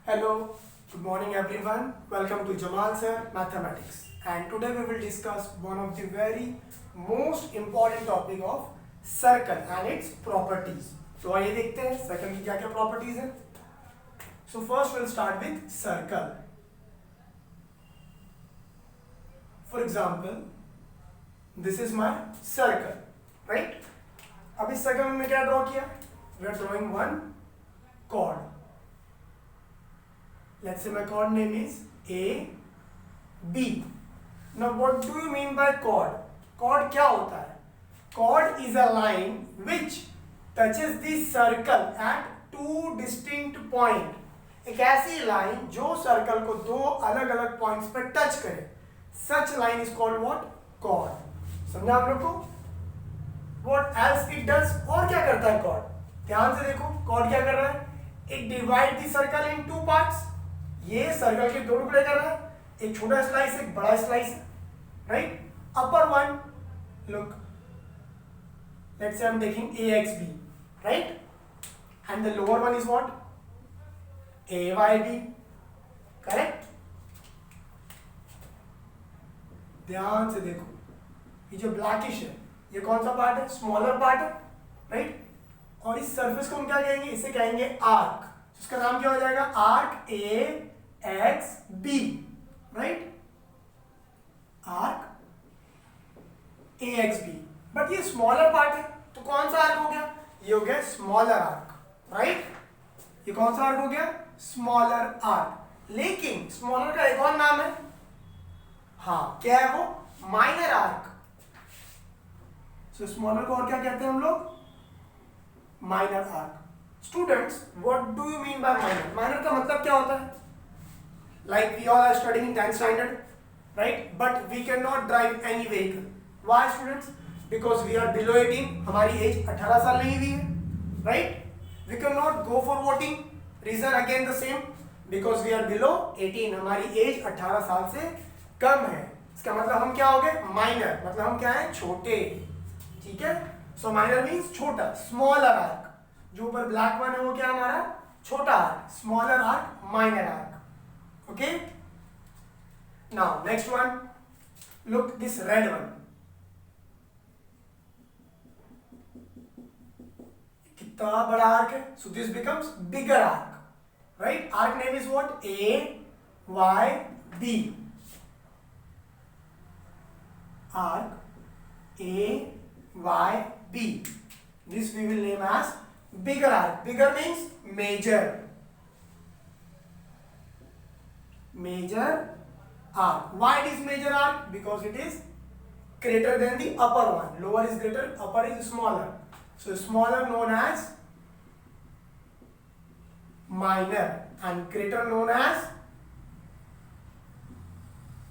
Hello, good morning everyone. Welcome to Jamal Sir Mathematics. And today we will discuss one of the very most important topic of circle and its properties. तो आइए देखते हैं circle की क्या क्या properties हैं. So first we'll start with circle. For example, this is my circle, right? अब इस circle में क्या draw किया? We are drawing one chord. Let's say my chord name is A, B. Now what do you mean by chord? Chord क्या होता है? Chord is a line which touches the circle at two distinct point. एक ऐसी line जो circle को दो अलग अलग पॉइंट्स पर टच करे. Such line is called what? Chord. समझा आप लोग को? What else it does? और क्या करता है chord? ध्यान से देखो, chord क्या कर रहा है? It divide the circle in two parts. ये सर्कल के दो टुकड़े कर रहा है, एक छोटा स्लाइस एक बड़ा slice, right. Upper one, look, let's say I am taking AXB, right, and the lower one is what? AYB, correct. ध्यान से देखो, ये जो ब्लैकिश है ये कौन सा पार्ट है? स्मॉलर पार्ट है, राइट. और इस सरफेस को हम क्या कहेंगे? इसे कहेंगे आर्क. इसका नाम क्या हो जाएगा? Arc AXB, right. Arc AXB. But ये स्मॉलर पार्ट है, तो कौन सा आर्क हो गया? ये हो गया स्मॉलर आर्क, राइट. ये कौन सा आर्क हो गया? Smaller arc. लेकिन स्मॉलर का एक और नाम है, हाँ, क्या है वो? Minor arc. सो स्मॉलर को और क्या कहते हैं हम लोग? Minor arc. Students, what do you mean by minor? Minor का मतलब क्या होता है? Like we all are studying in 10th standard, right? But we cannot drive any vehicle. Why, students? Because we are below 18. हमारी age 18 साल नहीं हुई है, right? We cannot go for voting. Reason again the same. Because we are below 18. हमारी age 18 साल से कम है. इसका मतलब हम क्या हो गए? Minor. मतलब हम क्या है? छोटे. ठीक है? So minor means छोटा, smaller arc. जो ऊपर ब्लैक वन है वो क्या हमारा? छोटा arc, smaller arc, minor arc. Okay, now next one, look this red one. कितना बड़ा आर्क है? So this becomes bigger arc, right. Arc name is what? AYB. Arc AYB. This we will name as bigger arc. Bigger means major. Major arc. Why it is major arc? Because it is greater than the upper one. Lower is greater, upper is smaller. So smaller known as minor and greater known as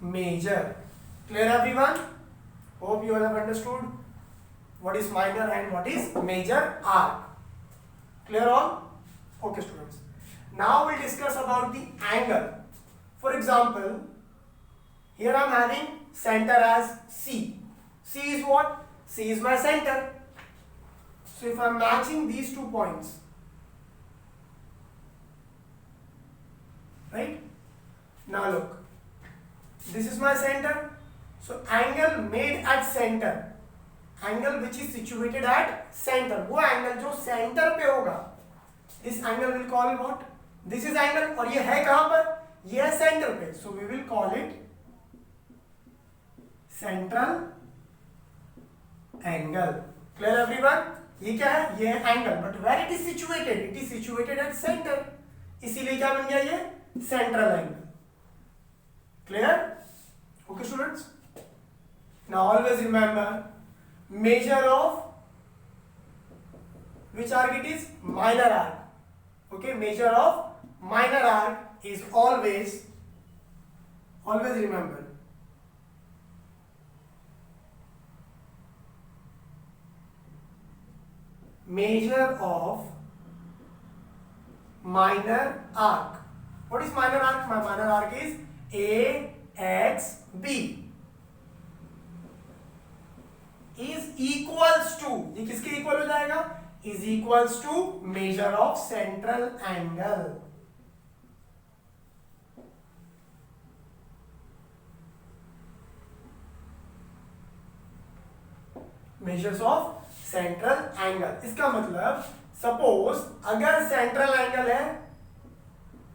major. Clear everyone? Hope you all have understood what is minor and what is major arc. Clear all? Okay, students. Now we'll discuss about the angle. For example, here I am having center as C. C is what? C is my center. So if I am matching these 2 points, right? Now look, this is my center. So angle made at center, angle which is situated at centre, वो angle जो centre पे होगा, इस angle will call what? This is angle. और ये है कहां पर? ये है सेंटर पे. So we will call it central angle. Clear everyone? ये क्या है? ये है angle. But where it is situated? It is situated at centre. इसीलिए क्या बन गया ये? Central angle. Clear? Okay students, now always remember, measure of which arc it is? Minor arc. Okay, measure of minor arc is always remember, measure of minor arc. What is minor arc? My minor arc is AXB. Is equals to, ये किसके equal हो जाएगा? Is equals to measure of central angle. Measures of central angle. इसका मतलब suppose अगर central angle है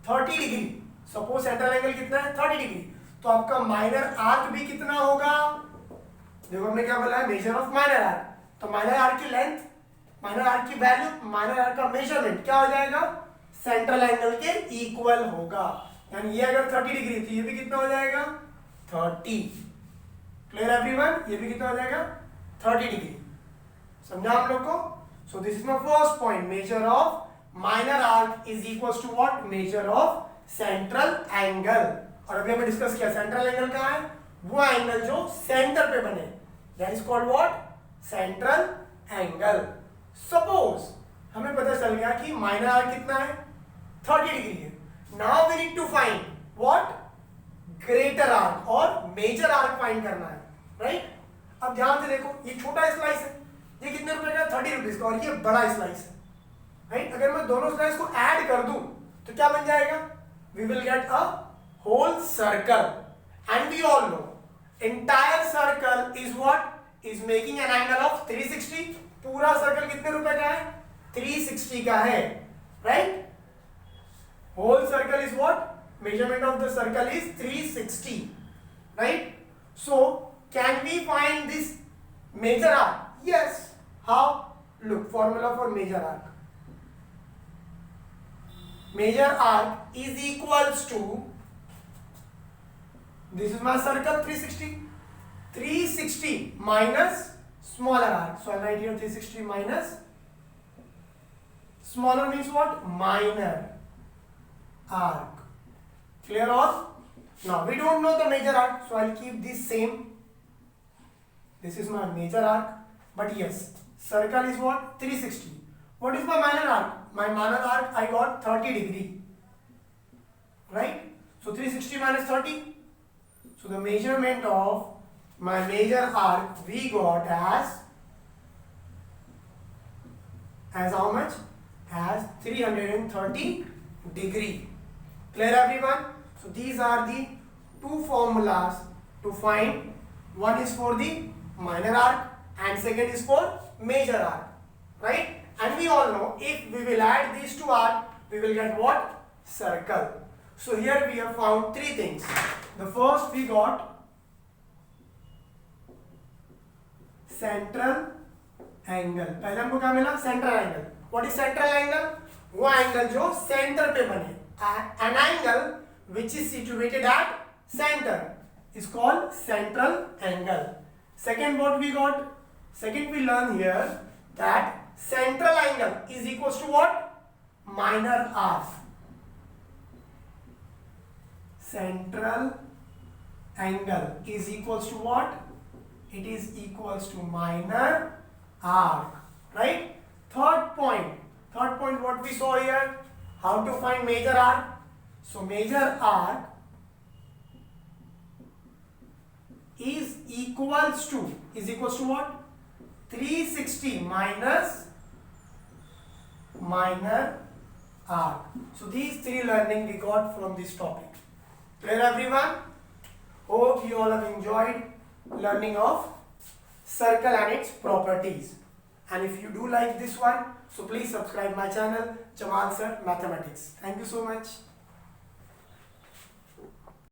30 degree, suppose central angle कितना है 30 डिग्री, तो आपका माइनर आर्क भी कितना होगा? देखो हमने क्या बोला है, मेजर ऑफ माइनर आर्क। तो माइनर आर्क की लेंथ, माइनर आर्क की वैल्यू, माइनर आर्क का मेजरमेंट क्या हो जाएगा? सेंट्रल एंगल के इक्वल होगा। यानी ये अगर 30 डिग्री तो ये भी कितना हो जाएगा? 30। Clear everyone? ये भी कितना हो जाएगा? 30 डिग्री। समझा आप लोग को? So this is my first point, measure of minor arc is equal to what? Measure of central angle. और अभी हमने डिस्कस किया सेंट्रल एंगल कहाँ है? वो एंगल जो सेंटर पे बने, that is called what? Central angle. Suppose हमें पता चल गया कि माइनर आर्क कितना है? 30 डिग्री है। Now we need to find what? Greater arc और मेजर आर्क फाइंड करना है, राइट? अब ध्यान से देखो, ये छोटा स्लाइस है, ये कितने रुपए का? 30 रुपीज का, और ये बड़ा स्लाइस है, राइट? अगर मैं दोनों स्लाइस को ऐड कर दूं तो क्या बन जाएगा? We will get a whole circle, and we all know entire circle is what? Is making an angle of 360. पूरा सर्कल कितने रुपए का है? 360 का है, right? Whole circle is what? Measurement of the circle is 360, right? So can we find this major arc? Yes. How? Look, formula for major arc. Major arc is equals to, this is my circle 360. 360 minus smaller arc. So I'll write here 360 minus smaller means what? Minor arc. Clear all? Now we don't know the major arc, so I'll keep this same. This is my major arc. But yes, circle is what? 360. What is my minor arc? My minor arc I got 30 degree. Right? So 360 minus 30. So the measurement of my major arc we got as how much? As 330 degree. Clear everyone? So these are the two formulas to find. One is for the minor arc and second is for major arc, right? And we all know if we will add these two arc, we will get what? Circle. So here we have found three things. The first we got central angle. पहले हमको क्या मिला? Central angle. What is central angle? वो angle जो centre पे बने. An angle which is situated at center is called central angle. Second, what we got? Second, we learn here that central angle is equals to what? Minor arc. Central angle is equals to what? It is equals to minor arc, right? Third point what we saw here, how to find major arc. So major arc is equals to what? 360 minus minor arc. So these three learning we got from this topic. Clear everyone? Hope you all have enjoyed learning of circle and its properties. And if you do like this one, so please subscribe my channel, Jamal Sir Mathematics. Thank you so much.